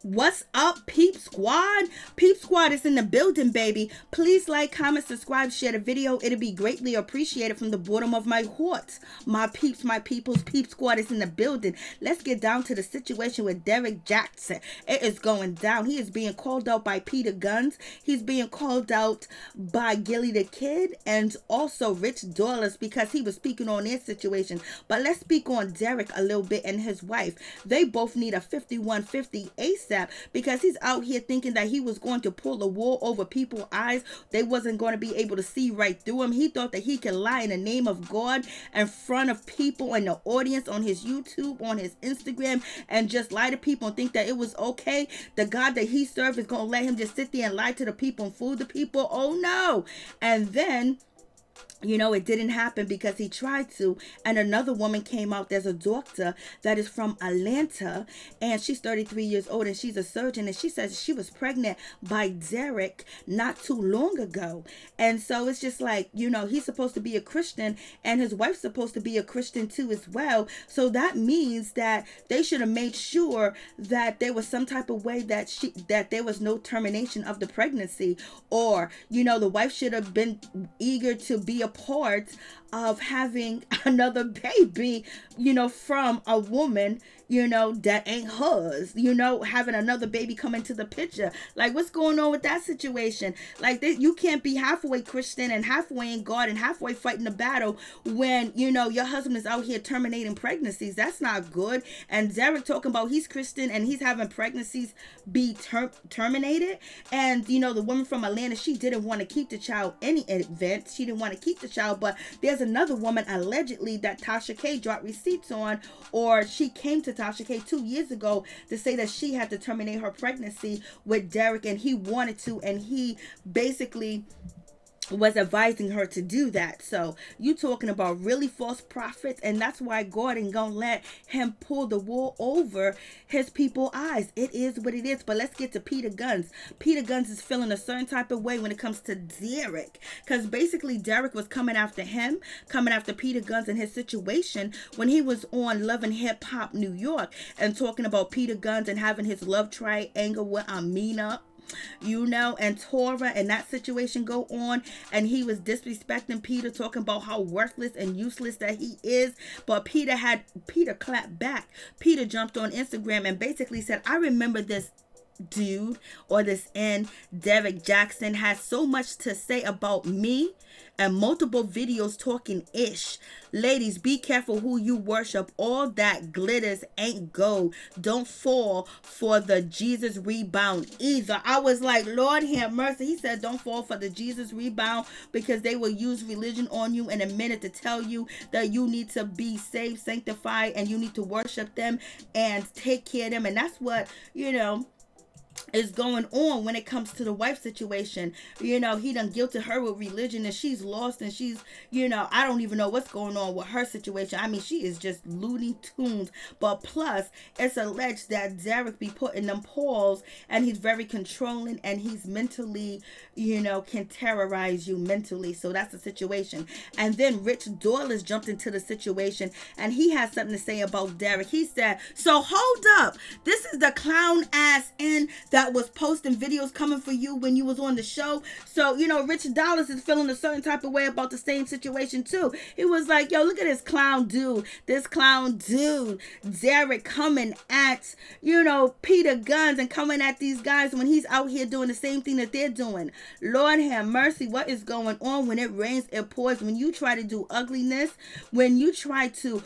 What's up, Peep Squad? Peep Squad is in the building, baby. Please like, comment, subscribe, share the video. It'll be greatly appreciated from the bottom of my heart. My peeps, my peoples, Peep Squad is in the building. Let's get down to the situation with Derrick Jaxn. It is going down. He is being called out by Gunn. He's being called out by Gilly the Kid and also Rich Dollaz because he was speaking on their situation. But let's speak on Derrick a little bit and his wife. They both need a 5150 ASAP. Because he's out here thinking that he was going to pull the wool over people's eyes. They wasn't going to be able to see right through him. He thought that he could lie in the name of God in front of people in the audience on his YouTube, on his Instagram, and just lie to people and think that it was okay. The God that he served is going to let him just sit there and lie to the people and fool the people. Oh no. And then it didn't happen because he tried to. And another woman came out. There's a doctor that is from Atlanta, and she's 33 years old, and she's a surgeon, and she says she was pregnant by Derrick not too long ago. And so it's just like, he's supposed to be a Christian, and his wife's supposed to be a Christian too as well. So that means that they should have made sure that there was some type of way that there was no termination of the pregnancy, or the wife should have been eager to be a part of having another baby, from a woman, that ain't hers, having another baby come into the picture. Like, what's going on with that situation? Like, you can't be halfway Christian and halfway in God and halfway fighting the battle when, your husband is out here terminating pregnancies. That's not good. And Derrick talking about he's Christian and he's having pregnancies be terminated. And, the woman from Atlanta, she didn't want to keep the child any event. She didn't want to keep the child, but there's another woman allegedly that Tasha K dropped receipts on, or she came to Tasha K 2 years ago to say that she had to terminate her pregnancy with Derrick, and he wanted to, and he basically was advising her to do that. So you talking about really false prophets, and that's why God ain't gonna let him pull the wool over his people's eyes. It is what it is. But let's get to Gunn. Gunn is feeling a certain type of way when it comes to Derrick, because basically Derrick was coming after him, coming after Gunn and his situation when he was on Love and Hip Hop New York and talking about Gunn and having his love triangle with Amina, and Tora, and that situation go on, and he was disrespecting Peter, talking about how worthless and useless that he is. But Peter clapped back. Peter jumped on Instagram and basically said, I remember this dude, or this Derrick Jaxn has so much to say about me and multiple videos talking ish. Ladies, be careful who you worship. All that glitters ain't gold. Don't fall for the Jesus rebound either. I was like, Lord have mercy. He said don't fall for the Jesus rebound, because they will use religion on you in a minute to tell you that you need to be saved, sanctified, and you need to worship them and take care of them. And that's what is going on when it comes to the wife situation. He done guilted her with religion, and she's lost, and she's, I don't even know what's going on with her situation. I mean, she is just Looney Tunes. But plus, it's alleged that Derrick be putting them paws, and he's very controlling, and he's mentally, can terrorize you mentally. So that's the situation. And then Rich Dollaz jumped into the situation, and he has something to say about Derrick. He said, so hold up, this is the clown ass that was posting videos coming for you when you was on the show. So, Rich Dollaz is feeling a certain type of way about the same situation too. He was like, yo, look at this clown dude, Derrick, coming at, Gunn and coming at these guys when he's out here doing the same thing that they're doing. Lord have mercy. What is going on? When it rains, it pours. When you try to do ugliness, when you try to,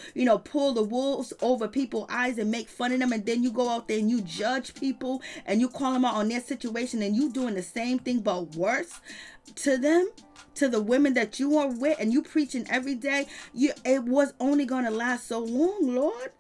pull the wolves over people's eyes and make fun of them, and then you go out there and you judge people and you call them out on their situation, and you doing the same thing but worse to them, to the women that you are with, and you preaching every day, it was only gonna last so long, Lord.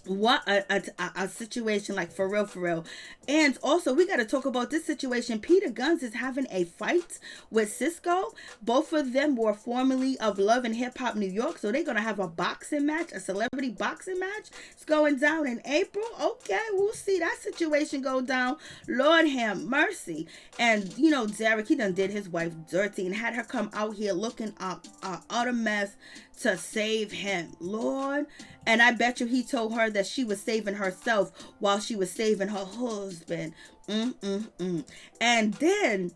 What a situation, like, for real. And also, we got to talk about this situation. Gunn is having a fight with Cisco. Both of them were formerly of Love and Hip Hop New York, so they're going to have a boxing match, a celebrity boxing match. It's going down in April. Okay, we'll see that situation go down. Lord have mercy. And Derrick, he done did his wife dirty and had her come out here looking out a mess to save him. Lord. And I bet you he told her that she was saving herself while she was saving her husband. And then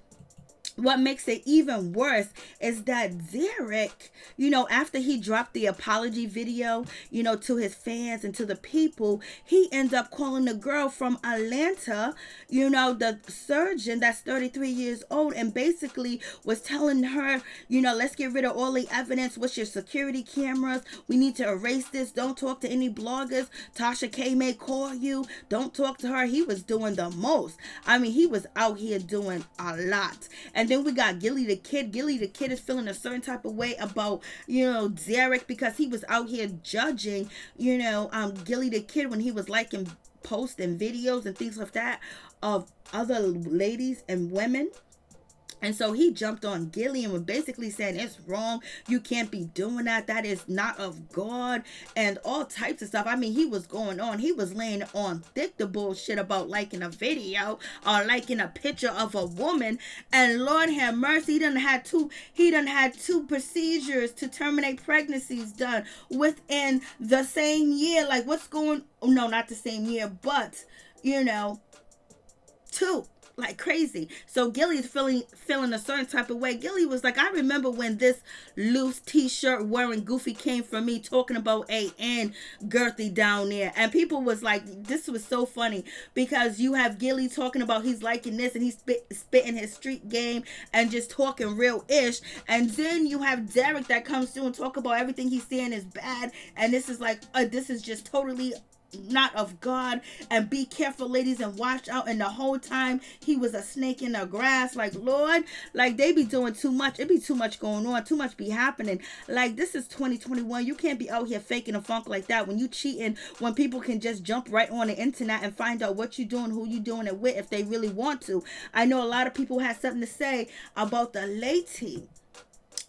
what makes it even worse is that Derrick, after he dropped the apology video, to his fans and to the people, he ends up calling the girl from Atlanta, the surgeon that's 33 years old, and basically was telling her, let's get rid of all the evidence. What's your security cameras? We need to erase this. Don't talk to any bloggers. Tasha K may call you. Don't talk to her. He was doing the most. I mean, he was out here doing a lot. And then we got Gilly the Kid. Gilly the Kid is feeling a certain type of way about, Derrick, because he was out here judging, Gilly the Kid when he was liking posts and videos and things like that of other ladies and women. And so he jumped on Gillie and was basically saying it's wrong. You can't be doing that. That is not of God and all types of stuff. I mean, he was going on. He was laying on thick the bullshit about liking a video or liking a picture of a woman. And Lord have mercy, he done had two procedures to terminate pregnancies done within the same year. Like, what's going? No, not the same year, but two. Like crazy. So Gillie's feeling a certain type of way. Gillie was like, I remember when this loose t-shirt wearing goofy came from me talking about and girthy down there. And people was like, this was so funny because you have Gillie talking about he's liking this and he's spitting his street game and just talking real ish. And then you have Derrick that comes through and talk about everything he's saying is bad. And this is like, this is just totally not of God, and be careful, ladies, and watch out. And the whole time he was a snake in the grass. Like, Lord, like they be doing too much. It be too much going on, too much be happening. Like, this is 2021. You can't be out here faking a funk like that when you cheating, when people can just jump right on the internet and find out what you doing, who you doing it with, if they really want to. I know a lot of people had something to say about the lady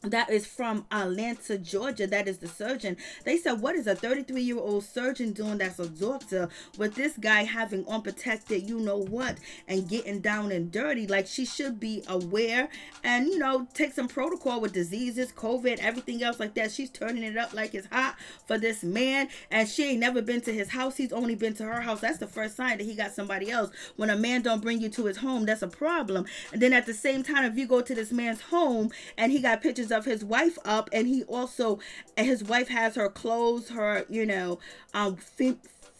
that is from Atlanta, Georgia. That is the surgeon. They said, what is a 33-year-old surgeon doing that's a doctor with this guy having unprotected and getting down and dirty? Like, she should be aware and take some protocol with diseases, COVID, everything else like that. She's turning it up like it's hot for this man, and she ain't never been to his house. He's only been to her house. That's the first sign that he got somebody else. When a man don't bring you to his home, that's a problem. And then at the same time, if you go to this man's home and he got pictures of his wife up, and his wife has her clothes, her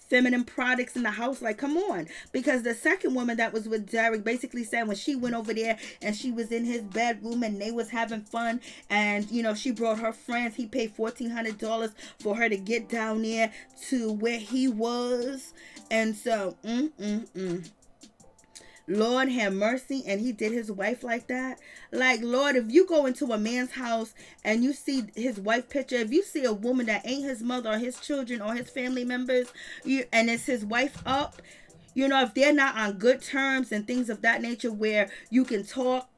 feminine products in the house. Like, come on. Because the second woman that was with Derrick basically said when she went over there and she was in his bedroom and they was having fun, and she brought her friends, he paid $1,400 for her to get down there to where he was. And so Lord have mercy. And he did his wife like that. Like, Lord, if you go into a man's house and you see his wife picture, if you see a woman that ain't his mother or his children or his family members, and it's his wife up, if they're not on good terms and things of that nature where you can talk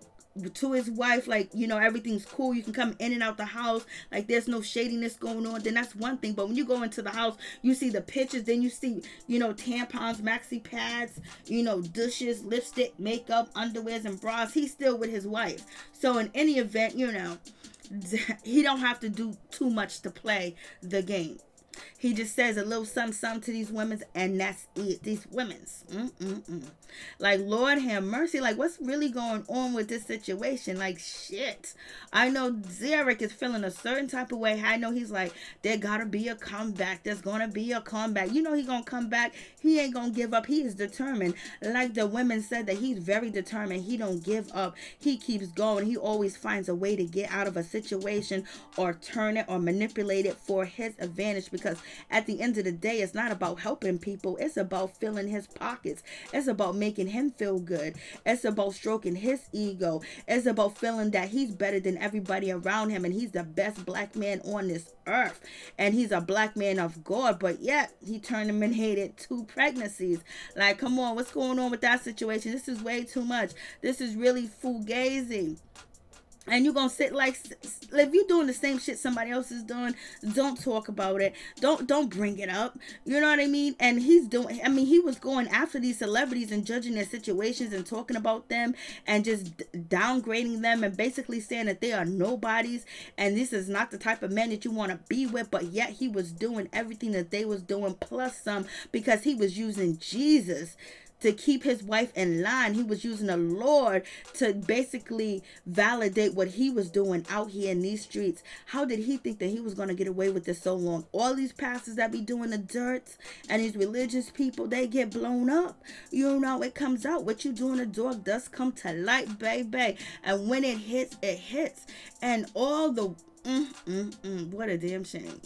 to his wife, like, everything's cool, you can come in and out the house, like there's no shadiness going on, then that's one thing. But when you go into the house, you see the pictures, then you see tampons, maxi pads, dishes, lipstick, makeup, underwears, and bras. He's still with his wife. So in any event, he don't have to do too much to play the game. He just says a little something to these women, and that's it. These women's. Like, Lord have mercy. Like, what's really going on with this situation? Like, shit. I know Derrick is feeling a certain type of way. I know he's like, there gotta be a comeback. There's gonna be a comeback. He gonna come back. He ain't gonna give up. He is determined. Like the women said, that he's very determined. He don't give up. He keeps going. He always finds a way to get out of a situation or turn it or manipulate it for his advantage, because at the end of the day, it's not about helping people. It's about filling his pockets. It's about making him feel good. It's about stroking his ego. It's about feeling that he's better than everybody around him, and he's the best black man on this earth, and he's a black man of God. But yet he terminated 2 pregnancies. Like, come on, what's going on with that situation? This is way too much. This is really fugazi. And you're gonna sit like, if you're doing the same shit somebody else is doing, don't talk about it, don't bring it up, you know what I mean? And he was going after these celebrities and judging their situations and talking about them and just downgrading them and basically saying that they are nobodies and this is not the type of man that you want to be with. But yet he was doing everything that they was doing plus some, because he was using Jesus to keep his wife in line. He was using the Lord to basically validate what he was doing out here in these streets. How did he think that he was going to get away with this so long? All these pastors that be doing the dirt and these religious people, they get blown up. You know, it comes out. What you do in the dark does come to light, baby. And when it hits, it hits. And all the what a damn shame.